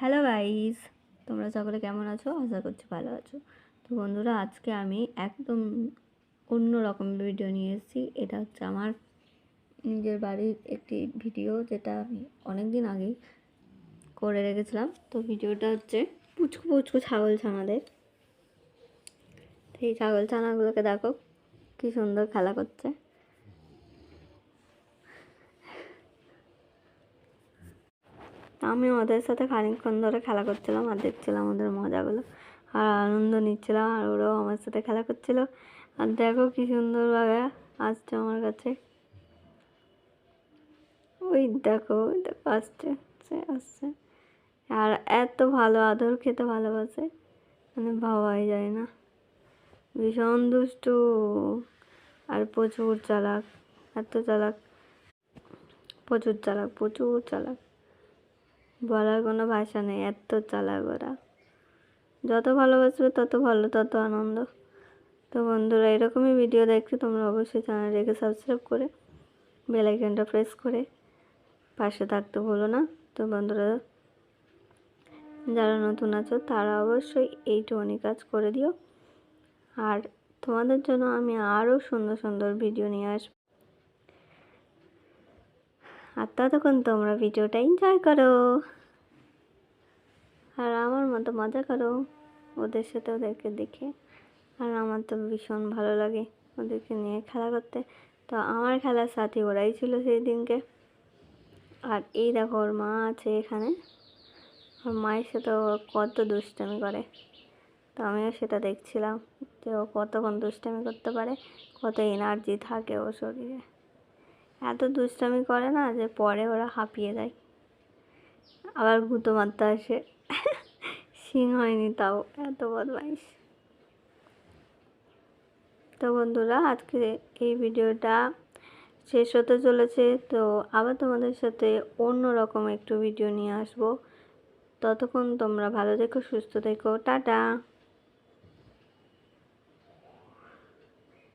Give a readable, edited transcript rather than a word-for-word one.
Hello guys, তোমরা সকলে কেমন আছো? আশা করছি ভালো আছো। তো বন্ধুরা, আজকে আমি একদম অন্য রকম ভিডিও নিয়ে এসেছি। এটা হচ্ছে আমার নিজের বাড়ির একটি ভিডিও, যেটা আমি অনেক দিন আগেই করে রেখেছিলাম। তো ভিডিওটা হচ্ছে পুচকু পুচকু ছাগল ছানাদের। এই ছাগল ছানাগুলোকে দেখো কি সুন্দর খেলা করছে। আমি ওদের সাথে খানিকক্ষণ ধরে খেলা করছিলাম আর দেখছিলাম ওদের মজাগুলো, আর আনন্দ নিচ্ছিলাম, আর ওরাও আমার সাথে খেলা করছিল। আর দেখো কি সুন্দরভাবে আসছে আমার কাছে। ওই দেখো আসছে আসছে আসছে। আর এত ভালো আদর খেতে ভালোবাসে, মানে ভাবাই যায় না। ভীষণ দুষ্টু আর প্রচুর চালাক, এত চালাক, প্রচুর চালাক, প্রচুর চালাক, বলার কোনো ভাষা নেই, এত চালাক ওরা। যত ভালোবাসবে তত ভালো, তত আনন্দ। তো বন্ধুরা, এরকমই ভিডিও দেখতে তোমরা অবশ্যই চ্যানেলটাকে সাবস্ক্রাইব করে বেল আইকনটা প্রেস করে পাশে থাকতে ভুলো না। তো বন্ধুরা, যারা নতুন আছো তারা অবশ্যই এইটুকুনি কাজ করে দিও, আর তোমাদের জন্য আমি আরও সুন্দর সুন্দর ভিডিও নিয়ে আসবো। আর ততক্ষণ তোমরা ভিডিওটা এনজয় করো আর আমার মতো মজা করো ওদের সাথে, ওদেরকে দেখে। আর আমার তো ভীষণ ভালো লাগে ওদেরকে নিয়ে খেলা করতে। তো আমার খেলার সাথী ওরাই ছিল সেই দিনকে। আর এই দেখো ওর মা আছে এখানে, ওর মায়ের সাথে ও কত দুষ্টামি করে। তো আমিও সেটা দেখছিলাম যে ও কতক্ষণ দুষ্টামি করতে পারে, কত এনার্জি থাকে ওর শরীরে। এত দুষ্টামি করে না যে পরে ওরা হাঁপিয়ে যায়, আবার গুঁতো মারতে আসে। শিং হয়নি তাও, এত বদমাইশ। তো বন্ধুরা, আজকে এই ভিডিওটা শেষ হতে চলেছে। তো আবার তোমাদের সাথে অন্য রকম একটু ভিডিও নিয়ে আসবো। ততক্ষণ তোমরা ভালো থেকো, সুস্থ থেকো, টাটা।